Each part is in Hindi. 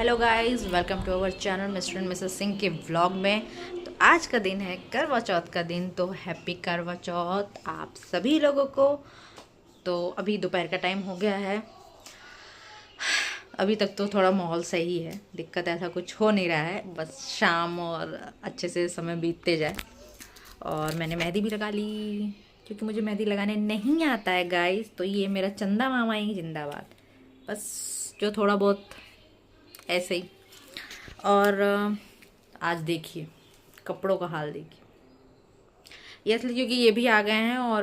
Hello guys, welcome to our channel Mr and Mrs Singh के व्लॉग में। तो आज का दिन है करवा चौथ का दिन। तो हैप्पी करवा चौथ आप सभी लोगों को। तो अभी दोपहर का टाइम हो गया है। अभी तक तो थोड़ा माहौल सही है, दिक्कत ऐसा कुछ हो नहीं रहा है, बस शाम और अच्छे से समय बीतते जाए। और मैंने मेहंदी भी लगा ली क्योंकि मुझे मेहंदी लगाने नहीं आता है गाइस। तो ये मेरा चंदा मामा ही जिंदाबाद, बस जो थोड़ा बहुत ऐसे ही। और आज देखिए कपड़ों का हाल देखिए। ये इसलिए क्योंकि ये भी आ गए हैं और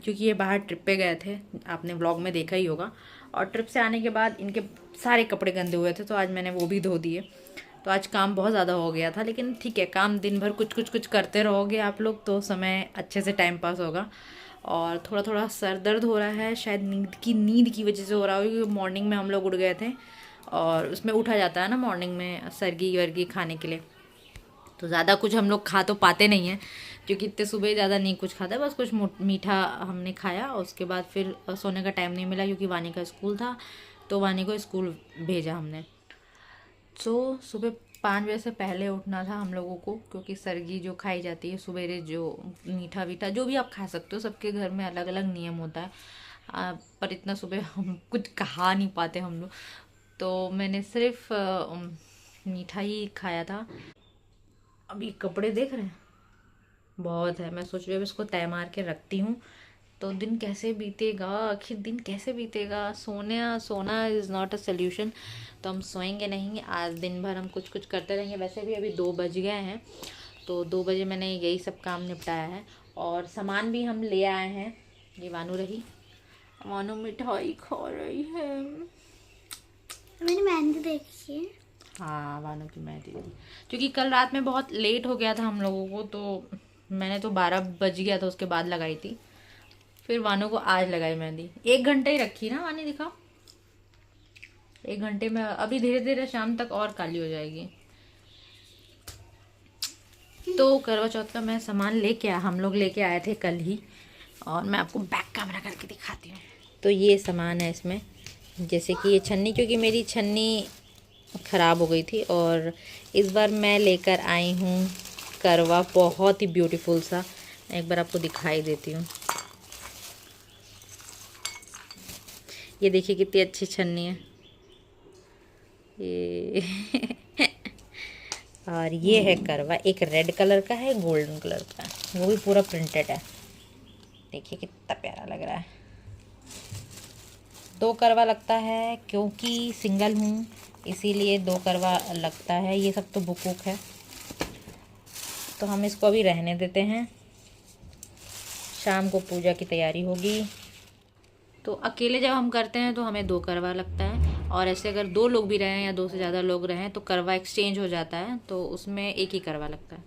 क्योंकि ये बाहर ट्रिप पे गए थे, आपने व्लॉग में देखा ही होगा। और ट्रिप से आने के बाद इनके सारे कपड़े गंदे हुए थे, तो आज मैंने वो भी धो दिए। तो आज काम बहुत ज़्यादा हो गया था, लेकिन ठीक है, काम दिन भर कुछ कुछ कुछ करते रहोगे आप लोग तो समय अच्छे से टाइम पास होगा। और थोड़ा थोड़ा सर दर्द हो रहा है, शायद नींद की वजह से हो रहा होगा, क्योंकि मॉर्निंग में हम लोग उठ गए थे और उसमें उठा जाता है ना मॉर्निंग में सरगी वर्गी खाने के लिए। तो ज़्यादा कुछ हम लोग खा तो पाते नहीं हैं, क्योंकि इतने सुबह ज़्यादा नहीं कुछ खाता, बस कुछ मीठा हमने खाया। और उसके बाद फिर सोने का टाइम नहीं मिला, क्योंकि वानी का स्कूल था, तो वानी को स्कूल भेजा हमने। तो सुबह 5 बजे से पहले उठना था हम लोगों को, क्योंकि सरगी जो खाई जाती है सवेरे, जो मीठा वीठा जो भी आप खा सकते हो, सबके घर में अलग अलग नियम होता है। पर इतना सुबह हम कुछ खा नहीं पाते हम लोग। तो मैंने सिर्फ मीठा ही खाया था। अभी कपड़े देख रहे हैं, बहुत है। मैं सोच रही हूँ इसको तय मार के रखती हूँ, तो दिन कैसे बीतेगा, आखिर दिन कैसे बीतेगा। सोना सोना इज़ नॉट अ सोल्यूशन। तो हम सोएंगे नहीं, आज दिन भर हम कुछ कुछ करते रहेंगे। वैसे भी अभी 2 बज गए हैं, तो 2 बजे मैंने यही सब काम निपटाया है। और सामान भी हम ले आए हैं। ये वानू रही, वानू मिठाई खा रही है। मैंने मेहंदी देखी है। हाँ, वानू की मेहंदी थी, क्योंकि कल रात में बहुत लेट हो गया था हम लोगों को, तो मैंने तो 12 बज गया था उसके बाद लगाई थी। फिर वानू को आज लगाई मेहंदी। 1 घंटे ही रखी ना वानी, दिखाओ। 1 घंटे में अभी धीरे धीरे शाम तक और काली हो जाएगी। तो करवा चौथ का मैं सामान लेके आया, हम लोग लेके आए थे कल ही, और मैं आपको बैक कैमरा करके दिखाती हूँ। तो ये सामान है इसमें, जैसे कि ये छन्नी, क्योंकि मेरी छन्नी ख़राब हो गई थी, और इस बार मैं लेकर आई हूँ करवा, बहुत ही ब्यूटीफुल सा। एक बार आपको दिखाई देती हूँ, ये देखिए कितनी अच्छी छन्नी है ये और ये है करवा, एक रेड कलर का है, गोल्डन कलर का, वो भी पूरा प्रिंटेड है। देखिए कितना प्यारा लग रहा है। 2 करवा लगता है, क्योंकि सिंगल हूँ इसीलिए 2 करवा लगता है। ये सब तो बुक बुक है, तो हम इसको अभी रहने देते हैं। शाम को पूजा की तैयारी होगी। तो अकेले जब हम करते हैं तो हमें 2 करवा लगता है, और ऐसे अगर 2 लोग भी रहें या 2 से ज़्यादा लोग रहें तो करवा एक्सचेंज हो जाता है, तो उसमें एक ही करवा लगता है।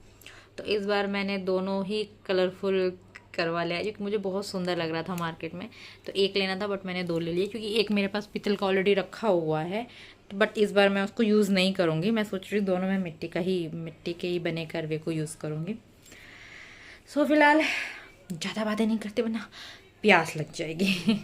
तो इस बार मैंने दोनों ही कलरफुल करवा लिया, क्योंकि मुझे बहुत सुंदर लग रहा था मार्केट में। तो एक लेना था, बट मैंने 2 ले लिए, क्योंकि एक मेरे पास पीतल का ऑलरेडी रखा हुआ है। तो बट इस बार मैं उसको यूज़ नहीं करूँगी, मैं सोच रही हूँ दोनों में मिट्टी के ही बने करवे को यूज़ करूँगी। सो फिलहाल ज़्यादा बातें नहीं करते, वरना प्यास लग जाएगी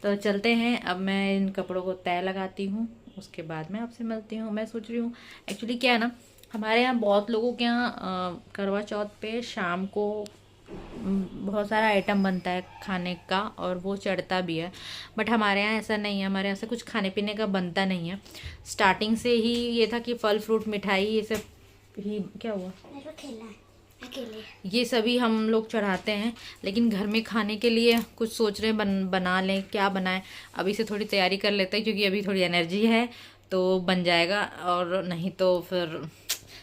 तो चलते हैं, अब मैं इन कपड़ों को तय लगाती हूँ, उसके बाद मैं आपसे मिलती हूँ। मैं सोच रही हूँ, एक्चुअली क्या है ना, हमारे यहाँ बहुत लोगों के यहाँ करवा चौथ पे शाम को बहुत सारा आइटम बनता है खाने का, और वो चढ़ता भी है। बट हमारे यहाँ ऐसा नहीं है, हमारे यहाँ से कुछ खाने पीने का बनता नहीं है। स्टार्टिंग से ही ये था कि फल फ्रूट मिठाई ये सब ही। क्या हुआ? मेरे को खेलना है अकेले। ये सभी हम लोग चढ़ाते हैं, लेकिन घर में खाने के लिए कुछ सोच रहे हैं, बना लें, क्या बनाएं। अभी से थोड़ी तैयारी कर लेते हैं, क्योंकि अभी थोड़ी एनर्जी है तो बन जाएगा, और नहीं तो फिर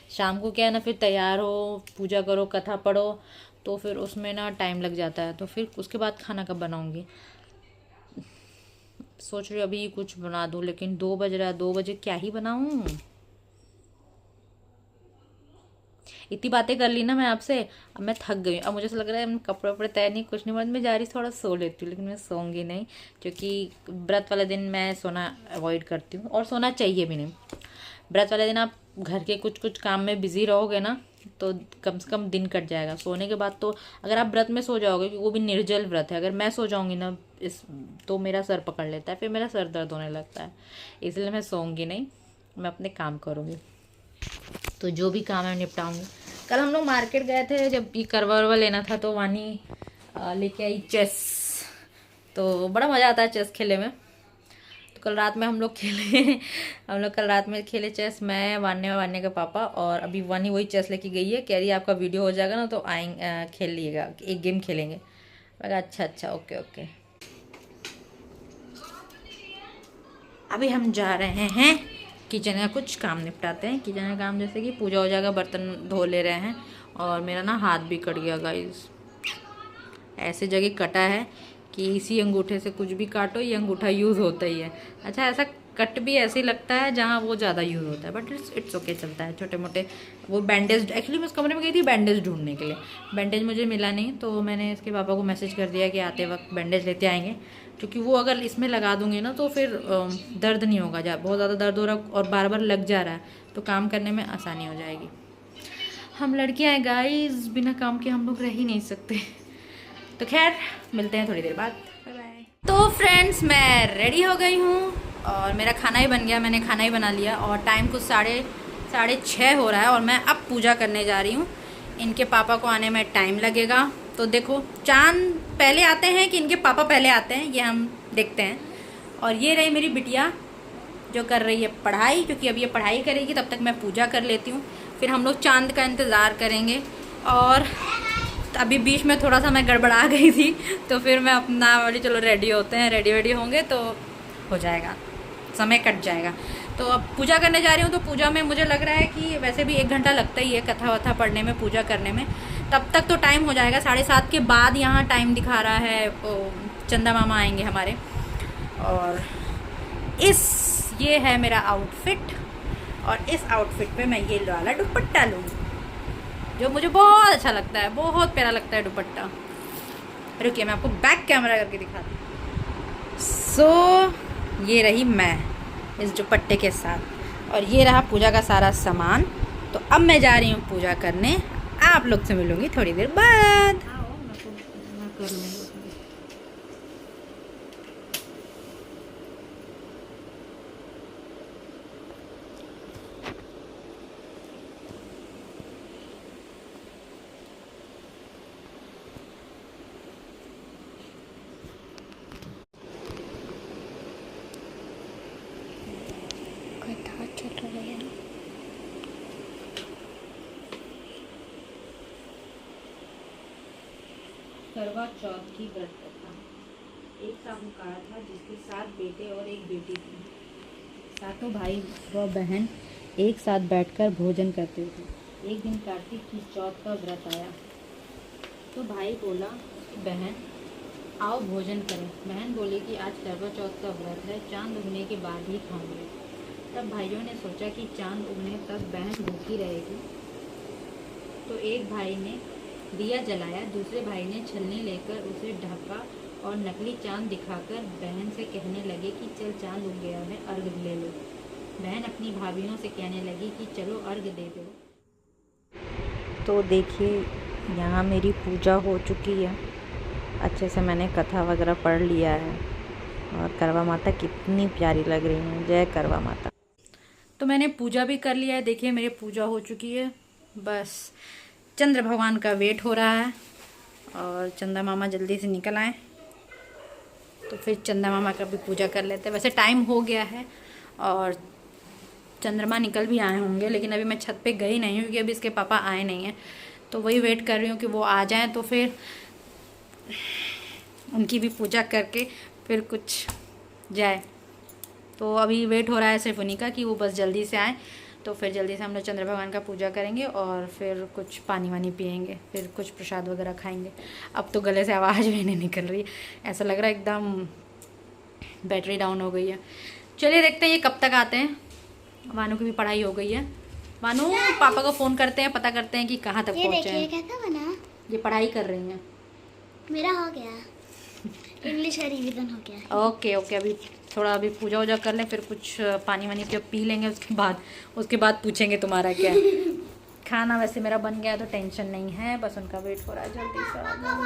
शाम को क्या है ना, फिर तैयार हो, पूजा करो, कथा पढ़ो, तो फिर उसमें ना टाइम लग जाता है। तो फिर उसके बाद खाना कब बनाऊंगी, सोच रही हूँ अभी कुछ बना दूँ, लेकिन 2 बज रहा है, 2 बजे क्या ही बनाऊँ। इतनी बातें कर ली ना मैं आपसे, अब मैं थक गई। अब मुझे ऐसा लग रहा है कपड़े वपड़े तय नहीं, कुछ नहीं, बाद में जा रही थोड़ा सो लेती हूँ, लेकिन मैं सोऊंगी नहीं, क्योंकि व्रत वाले दिन मैं सोना अवॉइड करती हूँ, और सोना चाहिए भी नहीं। व्रत वाले दिन आप घर के कुछ कुछ काम में बिजी रहोगे ना, तो कम से कम दिन कट जाएगा। सोने के बाद तो अगर आप व्रत में सो जाओगे, क्योंकि वो भी निर्जल व्रत है, अगर मैं सो जाऊंगी ना तो मेरा सर पकड़ लेता है, फिर मेरा सर दर्द होने लगता है, इसलिए मैं सोऊंगी नहीं। मैं अपने काम करूँगी। तो जो भी काम है निपटाऊँगी। कल हम लोग मार्केट गए थे, जब ये करवा वरवा लेना था तो वानी लेके आई चेस। तो बड़ा मज़ा आता है चेस खेलने में। तो कल रात में हम लोग खेले हम लोग कल रात में खेले चेस, मैं वान्य का पापा। और अभी वानी वही चेस लेके गई है, कह रही है आपका वीडियो हो जाएगा ना तो आएंगे खेल लिएगा, एक गेम खेलेंगे। मैं कहा अच्छा अच्छा ओके ओके। अभी हम जा रहे हैं किचन का कुछ काम निपटाते हैं। किचन का काम जैसे कि पूजा हो जाएगा, बर्तन धो ले रहे हैं। और मेरा ना हाथ भी कट गया गाइस, ऐसे जगह कटा है कि इसी अंगूठे से कुछ भी काटो ये अंगूठा यूज़ होता ही है। अच्छा ऐसा कट भी ऐसे ही लगता है जहाँ वो ज़्यादा यूज़ होता है, बट इट्स ओके चलता है। छोटे मोटे वो बैंडेज, एक्चुअली मैं उस कमरे में गई थी बैंडेज ढूंढने के लिए, बैंडेज मुझे मिला नहीं। तो मैंने इसके पापा को मैसेज कर दिया कि आते वक्त बैंडेज लेते आएंगे, क्योंकि वो अगर इसमें लगा दूंगी ना तो फिर दर्द नहीं होगा, बहुत ज़्यादा दर्द हो रहा और बार बार लग जा रहा है, तो काम करने में आसानी हो जाएगी। हम लड़कियाँ हैं गाइस, बिना काम के हम लोग रह ही नहीं सकते। तो खैर मिलते हैं थोड़ी देर बाद, बाय बाय। तो फ्रेंड्स मैं रेडी हो गई हूँ और मेरा खाना ही बन गया, मैंने खाना ही बना लिया। और टाइम कुछ 6:30 हो रहा है और मैं अब पूजा करने जा रही हूँ। इनके पापा को आने में टाइम लगेगा, तो देखो चांद पहले आते हैं कि इनके पापा पहले आते हैं ये हम देखते हैं। और ये रही मेरी बिटिया जो कर रही है पढ़ाई, क्योंकि अब ये पढ़ाई करेगी तब तक मैं पूजा कर लेती हूँ, फिर हम लोग चांद का इंतज़ार करेंगे। और अभी बीच में थोड़ा सा मैं गड़बड़ा गई थी, तो फिर मैं अपना बोली चलो रेडी होते हैं, रेडी होंगे तो हो जाएगा, समय कट जाएगा। तो अब पूजा करने जा रही हूँ। तो पूजा में मुझे लग रहा है कि वैसे भी 1 घंटा लगता ही है कथा वथा पढ़ने में, पूजा करने में, तब तक तो टाइम हो जाएगा। 7:30 के बाद यहाँ टाइम दिखा रहा है, चंदा मामा आएंगे हमारे। और ये है मेरा आउटफिट, और इस आउटफिट पे मैं ये वाला दुपट्टा लूँगी जो मुझे बहुत अच्छा लगता है, बहुत प्यारा लगता है दुपट्टा। रुकिए मैं आपको बैक कैमरा करके दिखाती हूँ। ये रही मैं इस दुपट्टे के साथ, और ये रहा पूजा का सारा सामान। तो अब मैं जा रही हूँ पूजा करने, आप लोग से मिलूंगी थोड़ी देर बाद। करवा चौथ की व्रत कथा। एक साहूकार था जिसके 7 बेटे और 1 बेटी थी। सातों भाई व बहन एक साथ बैठकर भोजन करते थे। एक दिन कार्तिक की चौथ का व्रत आया तो भाई बोला उसकी बहन आओ भोजन करें। बहन बोली कि आज करवा चौथ का व्रत है, चांद उगने के बाद ही खाऊंगे। तब भाइयों ने सोचा कि चांद उगने तक बहन भूखी रहेगी, तो एक भाई ने दिया जलाया, दूसरे भाई ने छलनी लेकर उसे ढका और नकली चांद दिखाकर बहन से कहने लगे कि चल चांद उग गया है, अर्घ ले लो। बहन अपनी भाभीियों से कहने लगी कि चलो अर्घ दे दो। तो देखिए यहाँ मेरी पूजा हो चुकी है, अच्छे से मैंने कथा वगैरह पढ़ लिया है, और करवा माता कितनी प्यारी लग रही है, जय करवा माता। तो मैंने पूजा भी कर लिया है, देखिए मेरी पूजा हो चुकी है। बस चंद्र भगवान का वेट हो रहा है और चंदा मामा जल्दी से निकल आए तो फिर चंदा मामा का भी पूजा कर लेते हैं। वैसे टाइम हो गया है और चंद्रमा निकल भी आए होंगे, लेकिन अभी मैं छत पे गई नहीं हूँ क्योंकि अभी इसके पापा आए नहीं हैं, तो वही वेट कर रही हूँ कि वो आ जाएं तो फिर उनकी भी पूजा करके फिर कुछ जाए। तो अभी वेट हो रहा है सिर्फ उन्हीं का कि वो बस जल्दी से आए, तो फिर जल्दी से हम लोग चंद्र भगवान का पूजा करेंगे और फिर कुछ पानी वानी पियेंगे, फिर कुछ प्रसाद वगैरह खाएंगे। अब तो गले से आवाज़ भी नहीं निकल रही, ऐसा लग रहा है एकदम बैटरी डाउन हो गई है। चलिए देखते हैं ये कब तक आते हैं। वानू की भी पढ़ाई हो गई है। वानू पापा को फ़ोन करते हैं, पता करते हैं कि कहाँ तक पहुँचे हैं। ये पढ़ाई कर रही हैं। मेरा हो गया, इंग्लिश का रिवीजन हो गया। ओके अभी थोड़ा पूजा वूजा कर लें, फिर कुछ पानी वानी के पी लेंगे, उसके बाद पूछेंगे तुम्हारा क्या है। खाना वैसे मेरा बन गया तो टेंशन नहीं है, बस उनका वेट हो रहा है, जल्दी से आ जाओ।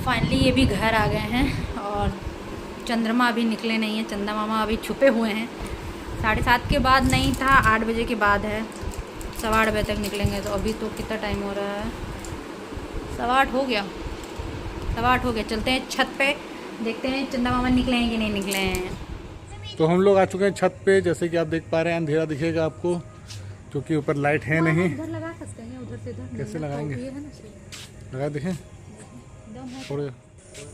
फाइनली ये भी घर आ गए हैं और चंद्रमा अभी निकले नहीं हैं। चंदा मामा अभी छुपे हुए हैं। 7:30 के बाद नहीं था, 8 बजे के बाद है। 8:15 बजे तक निकलेंगे। तो अभी तो कितना टाइम हो रहा है? 8:15 हो गया। 8:15 हो गया। चलते हैं छत पे, देखते हैं चंदा मामा निकले हैं कि नहीं निकले हैं। तो हम लोग आ चुके हैं छत पे। जैसे कि आप देख पा रहे हैं अंधेरा दिखेगा आपको, क्योंकि ऊपर लाइट है नहीं। उधर लगा सकते हैं, उधर से इधर कैसे लगाएंगे? तो ये है ना, लगा देखें एकदम है। थोड़े।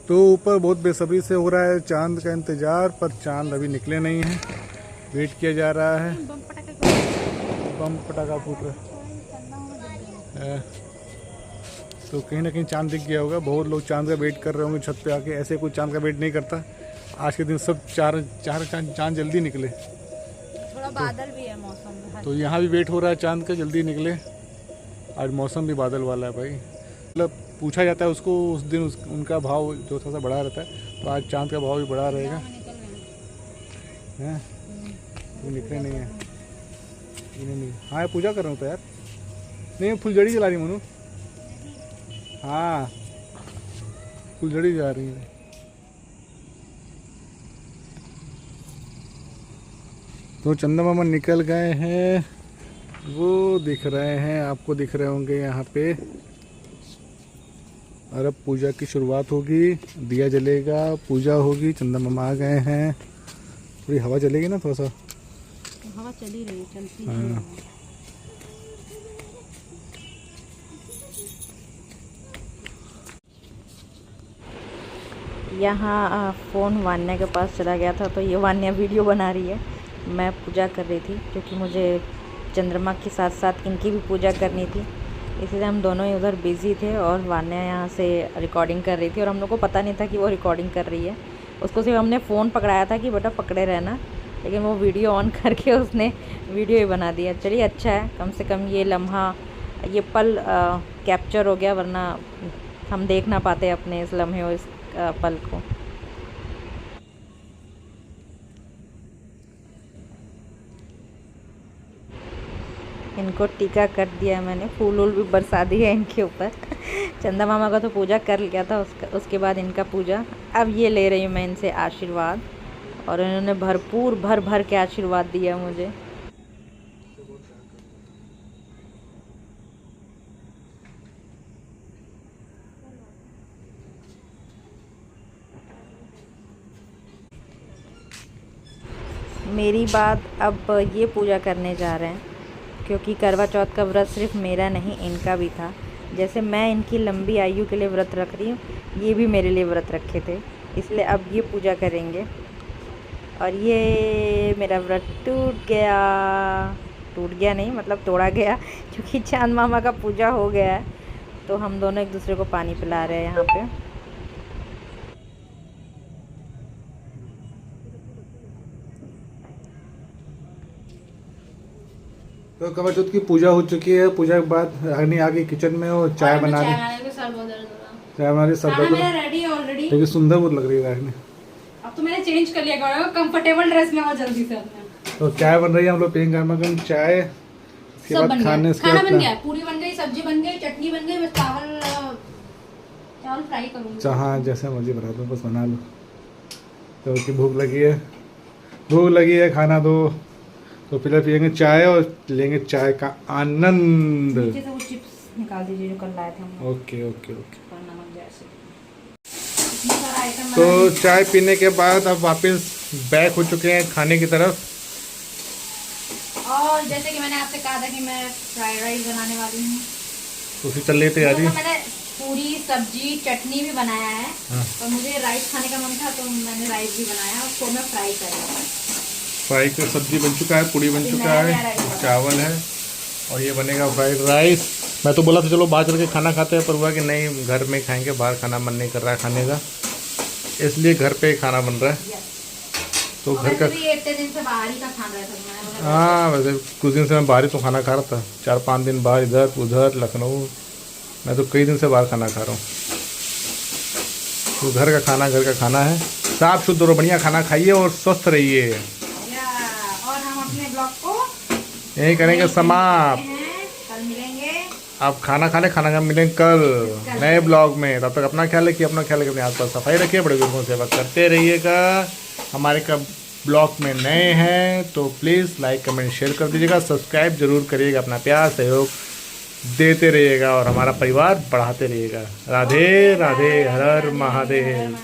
तो ऊपर बहुत बेसब्री से हो रहा है चांद का इंतज़ार, पर चांद अभी निकले नहीं हैं। वेट किया जा रहा है। बम पटाखा फूट रहा है। तो कहीं ना कहीं चांद दिख गया होगा। बहुत लोग चांद का वेट कर रहे होंगे छत पे आके। ऐसे कोई चांद का वेट नहीं करता। आज के दिन सब चार चांद जल्दी निकले। थोड़ा बादल भी है मौसम में। तो यहाँ भी वेट हो रहा है चांद का जल्दी निकले। आज मौसम भी बादल वाला है भाई। मतलब पूछा जाता है उसको उस दिन उनका भाव जो थोड़ा सा बढ़ा रहता है, तो आज चांद का भाव भी बढ़ा रहेगा। हैं वो निकले नहीं है। नहीं। हाँ पूजा कर रहा हूँ तो यार। नहीं फुलझड़ी जला रही मनु। हाँ फुलझड़ी जा रही है। तो चंदा मामा निकल गए हैं, वो दिख रहे हैं आपको, दिख रहे होंगे यहाँ पे। और अब पूजा की शुरुआत होगी, दिया जलेगा, पूजा होगी। चंदा मामा आ गए हैं। थोड़ी हवा चलेगी ना, थोड़ा सा हवा चली रही, चलती है। हाँ। यहाँ फ़ोन वान्या के पास चला गया था, तो ये वान्या वीडियो बना रही है। मैं पूजा कर रही थी, क्योंकि मुझे चंद्रमा के साथ साथ इनकी भी पूजा करनी थी, इसलिए हम दोनों ही उधर बिज़ी थे। और वान्या यहाँ से रिकॉर्डिंग कर रही थी, और हम लोग को पता नहीं था कि वो रिकॉर्डिंग कर रही है। उसको सिर्फ हमने फ़ोन पकड़ाया था कि बेटा पकड़े रहना, लेकिन वो वीडियो ऑन करके उसने वीडियो ही बना दिया। चलिए अच्छा है, कम से कम ये लम्हा, ये पल कैप्चर हो गया, वरना हम देख ना पाते अपने इस लम्हे और इस पल को। इनको टीका कर दिया मैंने, फूल वूल भी बरसा दिया इनके ऊपर। चंदा मामा का तो पूजा कर लिया था, उसके बाद इनका पूजा। अब ये ले रही हूँ मैं इनसे आशीर्वाद, और इन्होंने भरपूर भर के आशीर्वाद दिया मुझे। मेरी बात, अब ये पूजा करने जा रहे हैं, क्योंकि करवा चौथ का व्रत सिर्फ मेरा नहीं इनका भी था। जैसे मैं इनकी लंबी आयु के लिए व्रत रख रही हूँ, ये भी मेरे लिए व्रत रखे थे, इसलिए अब ये पूजा करेंगे। और ये मेरा व्रत टूट गया नहीं, मतलब तोड़ा गया, क्योंकि चांद मामा का पूजा हो गया है। तो हम दोनों एक दूसरे को पानी पिला रहे हैं यहाँ पे। तो करवा चौथ की पूजा हो चुकी है। पूजा के बाद रागनी आ गई किचन में और चाय बना रही। चाय बना रही, सब रेडी ऑलरेडी, लेकिन सुंदर बहुत लग रही है रागनी। अब तो मैंने चेंज कर लिया, कंफर्टेबल ड्रेस में, और जल्दी से अपने। तो चाय बन रही है, हम लोग पियेंगे गर्मा गर्म चाय। उसके बाद खाना बन गया, पूरी बन गई, सब्जी बन गई, चटनी बन गई, बस चावल फ्राई करूँगी। हाँ जैसे मर्जी बना दो, बस बना लो। तो उसकी भूख लगी है, खाना दो। तो फिर पियेंगे चाय और लेंगे चाय का आनंद। नीचे से वो चिप्स निकाल दीजिए जो कल लाए थे हम। ओके। नमक जैसे। तो चाय पीने के बाद अब वापस बैक हो चुके हैं खाने की तरफ। और जैसे कि मैंने आपसे कहा था कि मैं फ्राइड राइस बनाने वाली हूँ, तो उसी चल रही तैयारी। मैंने पूरी सब्जी चटनी भी बनाया है। हाँ। और मुझे राइस खाने का मन था, तो मैंने राइस भी बनाया, उसको मैं फ्राई करूँगा। फ्राई का सब्जी बन चुका है, पूड़ी बन चुका है, चावल है, और ये बनेगा फ्राइड राइस। मैं तो बोला था चलो बाहर चल के खाना खाते हैं, पर हुआ कि नहीं घर में खाएंगे, बाहर खाना मन नहीं कर रहा है खाने का, इसलिए घर पे ही खाना बन रहा है। तो घर का इतने दिन से बाहर ही का खाना रहता है। हाँ वैसे कुछ दिन से मैं बाहर ही तो खाना खा रहा था, 4-5 दिन बाहर, इधर उधर लखनऊ। मैं तो कई दिन से बाहर खाना खा रहा हूँ। तो घर का खाना है, साफ शुद्ध और बढ़िया खाना खाइए और स्वस्थ रहिए। और हम अपने ब्लॉग को यही करेंगे समाप्त। कल मिलेंगे आप खाना खा ले, खाना खा मिलेंगे कल नए ब्लॉग में। तब तक अपना ख्याल रखिए, अपना ख्याल रखिए, अपने आसपास सफाई रखिए, बड़े बुजुर्गों से सेवा करते रहिएगा। हमारे कब ब्लॉग में नए हैं तो प्लीज़ लाइक कमेंट शेयर कर दीजिएगा, सब्सक्राइब जरूर करिएगा, अपना प्यार सहयोग देते रहिएगा और हमारा परिवार बढ़ाते रहिएगा। राधे राधे, हर हर महादेव।